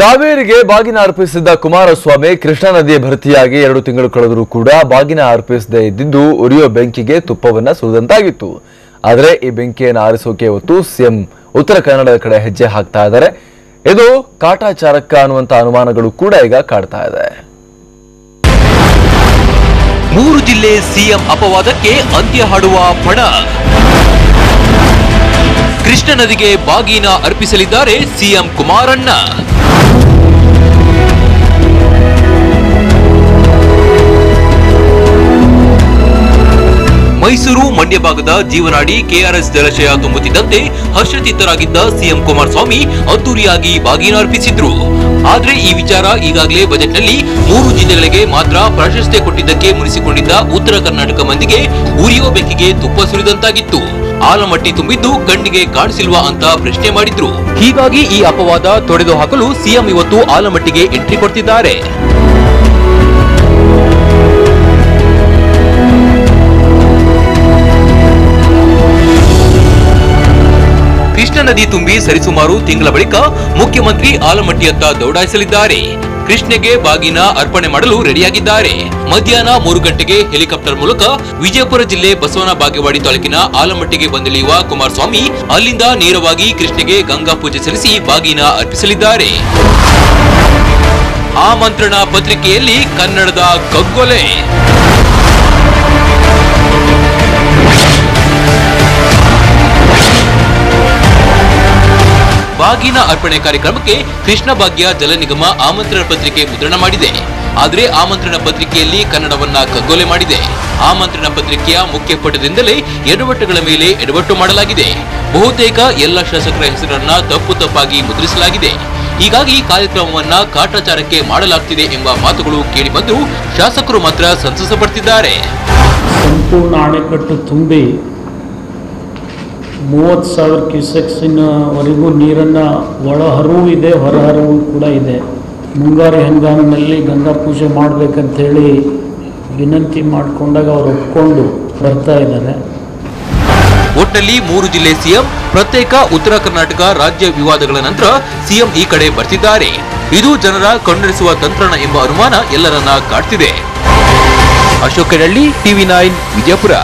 ಕಾವೇರಿಗೆ ಬಾಗಿನ ಅರ್ಪಿಸಿದ್ದ ಕುಮಾರಸ್ವಾಮಿ ಕೃಷ್ಣಾ ನದಿಯ ಭರ್ತಿಯಾಗಿ 2 ತಿಂಗಳು ಕಳೆದರೂ ಕೂಡ ಬಾಗಿನ ಅರ್ಪಿಸದೇ ಇದ್ದಿದ್ದು ಉರಿಯೋ ಬೆಂಕಿಗೆ ತುಪ್ಪವನ್ನ ಸುರಿದಂತಾಗಿತ್ತು. ಆದರೆ ಈ ಬೆಂಕಿಯನ್ನು ಆರಿಸೋಕೆ ಹೊತ್ತು ಸಿಎಂ ಉತ್ತರ ಕನ್ನಡದ ಕಡೆ ಹೆಜ್ಜೆ ಹಾಕ್ತಾ ಇದ್ದಾರೆ. ಇದು ಕಾಟಾಚಾರಕ ಅನ್ನುವಂತ ಅನುಮಾನಗಳು ಕೂಡ ಈಗ ಕಾಡ್ತಾ ಇದೆ. 3 ಜಿಲ್ಲೆ ಸಿಎಂ ಅಪವಾದಕ್ಕೆ ಅಂತ್ಯ ಹಾಡುವ ಪಣ. ಕೃಷ್ಣ ನದಿಗೆ ಬಾಗಿನ ಅರ್ಪಿಸಲಿದ್ದಾರೆ ಸಿಎಂ ಕುಮಾರಣ್ಣ. ಮೈಸೂರು ಮಂಡ್ಯ ಭಾಗದ ಜೀವನಾಡಿ ಕೆಆರ್ಎಸ್ ಜಲಾಶಯ ತುಂಬುತ್ತಿದ್ದಂತೆ ಹರ್ಷಚಿತ್ತರಾಗಿದ್ದ ಸಿಎಂ ಕುಮಾರಸ್ವಾಮಿ ಅದ್ದೂರಿಯಾಗಿ ಬಾಗಿನ ಅರ್ಪಿಸಿದ್ರು. ಆದ್ರೆ ಈ ವಿಚಾರ ಈಗಾಗಲೇ ಬಜೆಟ್ನಲ್ಲಿ 3 ಜಿಲ್ಲೆಗಳಿಗೆ ಮಾತ್ರ ಪ್ರಾಶಸ್ತ್ಯ ಕೊಟ್ಟಿದ್ದಕ್ಕೆ ಮುನಿಸಿಕೊಂಡಿದ್ದ ಉತ್ತರ ಕರ್ನಾಟಕ ಮಂದಿಗೆ ಉರಿಯೋ ಬೆಂಕಿಗೆ ತುಪ್ಪ ಸುರಿದಂತಾಗಿತ್ತು. ಆಲಮಟ್ಟಿ ತುಂಬಿದ್ದು ಕಣ್ಣಿಗೆ ಕಾಣಿಸಿಲ್ವಾ ಅಂತ ಪ್ರಶ್ನೆ ಮಾಡಿದ್ರು. ಹೀಗಾಗಿ ಈ ಅಪವಾದ ತೊಡೆದು ಹಾಕಲು ಸಿಎಂ ಇವತ್ತು ಆಲಮಟ್ಟಿಗೆ ಎಂಟ್ರಿ ಕೊಡ್ತಿದ್ದಾರೆ. ಕೃಷ್ಣ ನದಿ ತುಂಬಿ ಸರಿಸುಮಾರು ತಿಂಗಳ ಬಳಿಕ ಮುಖ್ಯಮಂತ್ರಿ ಆಲಮಟ್ಟಿಯತ್ತ ದೌಡಾಯಿಸಲಿದ್ದಾರೆ. ಕೃಷ್ಣೆಗೆ ಬಾಗಿನ ಅರ್ಪಣೆ ಮಾಡಲು ರೆಡಿಯಾಗಿದ್ದಾರೆ. ಮಧ್ಯಾಹ್ನ 3 ಗಂಟೆಗೆ ಹೆಲಿಕಾಪ್ಟರ್ ಮೂಲಕ ವಿಜಯಪುರ ಜಿಲ್ಲೆ ಬಸವನ ಬಾಗೇವಾಡಿ ತಾಲೂಕಿನ ಆಲಮಟ್ಟಿಗೆ ಬಂದಿಳಿಯುವ ಕುಮಾರಸ್ವಾಮಿ ಅಲ್ಲಿಂದ ನೇರವಾಗಿ ಕೃಷ್ಣೆಗೆ ಗಂಗಾ ಪೂಜೆ ಸಲ್ಲಿಸಿ ಬಾಗಿನ ಅರ್ಪಿಸಲಿದ್ದಾರೆ. ಆಮಂತ್ರಣ ಪತ್ರಿಕೆಯಲ್ಲಿ ಕನ್ನಡದ ಕಗ್ಗೊಲೆ. ಬಾಗಿನ ಅರ್ಪಣೆ ಕಾರ್ಯಕ್ರಮಕ್ಕೆ ಕೃಷ್ಣ ಭಾಗ್ಯ ಜಲ ನಿಗಮ ಆಮಂತ್ರಣ ಪತ್ರಿಕೆ ಮುದ್ರಣ ಮಾಡಿದೆ. ಆದರೆ ಆಮಂತ್ರಣ ಪತ್ರಿಕೆಯಲ್ಲಿ ಕನ್ನಡವನ್ನ ಕಗ್ಗೊಲೆ ಮಾಡಿದೆ. ಆಮಂತ್ರಣ ಪತ್ರಿಕೆಯ ಮುಖ್ಯ ಪುಟದಿಂದಲೇ ಎಡವಟ್ಟುಗಳ ಮೇಲೆ ಎಡವಟ್ಟು ಮಾಡಲಾಗಿದೆ. ಬಹುತೇಕ ಎಲ್ಲ ಶಾಸಕರ ಹೆಸರನ್ನ ತಪ್ಪಾಗಿ ಮುದ್ರಿಸಲಾಗಿದೆ. ಹೀಗಾಗಿ ಕಾರ್ಯಕ್ರಮವನ್ನ ಕಾಟಾಚಾರಕ್ಕೆ ಮಾಡಲಾಗ್ತಿದೆ ಎಂಬ ಮಾತುಗಳು ಕೇಳಿಬಂದರೂ ಶಾಸಕರು ಮಾತ್ರ ಸಂತಸ ಪಡ್ತಿದ್ದಾರೆ. ಸಂಪೂರ್ಣ ಅಣೆಕಟ್ಟು ತುಂಬಿ 30,000 ಕ್ಯೂಸೆಕ್ಸಿನವರೆಗೂ ನೀರನ್ನು ಒಳಹರಿವು ಇದೆ, ಹೊರಹರಿವು ಕೂಡ ಇದೆ. ಮುಂಗಾರು ಹಂಗಾಮಿನಲ್ಲಿ ಗಂಗಾ ಪೂಜೆ ಮಾಡಬೇಕಂತೇಳಿ ವಿನಂತಿ ಮಾಡಿಕೊಂಡಾಗ ಅವರು ಒಪ್ಕೊಂಡು ಬರ್ತಾ ಇದ್ದಾರೆ. ಒಟ್ಟಿನಲ್ಲಿ 3 ಜಿಲ್ಲೆ ಸಿಎಂ, ಪ್ರತ್ಯೇಕ ಉತ್ತರ ಕರ್ನಾಟಕ ರಾಜ್ಯ ವಿವಾದಗಳ ನಂತರ ಸಿಎಂ ಈ ಕಡೆ ಬರ್ತಿದ್ದಾರೆ. ಇದು ಜನರ ಕಣ್ಣರಿಸುವ ತಂತ್ರಣ ಎಂಬ ಅನುಮಾನ ಎಲ್ಲರನ್ನ ಕಾಡ್ತಿದೆ. ಅಶೋಕ್ ಕಡಳ್ಳಿ, TV9 ವಿಜಯಪುರ.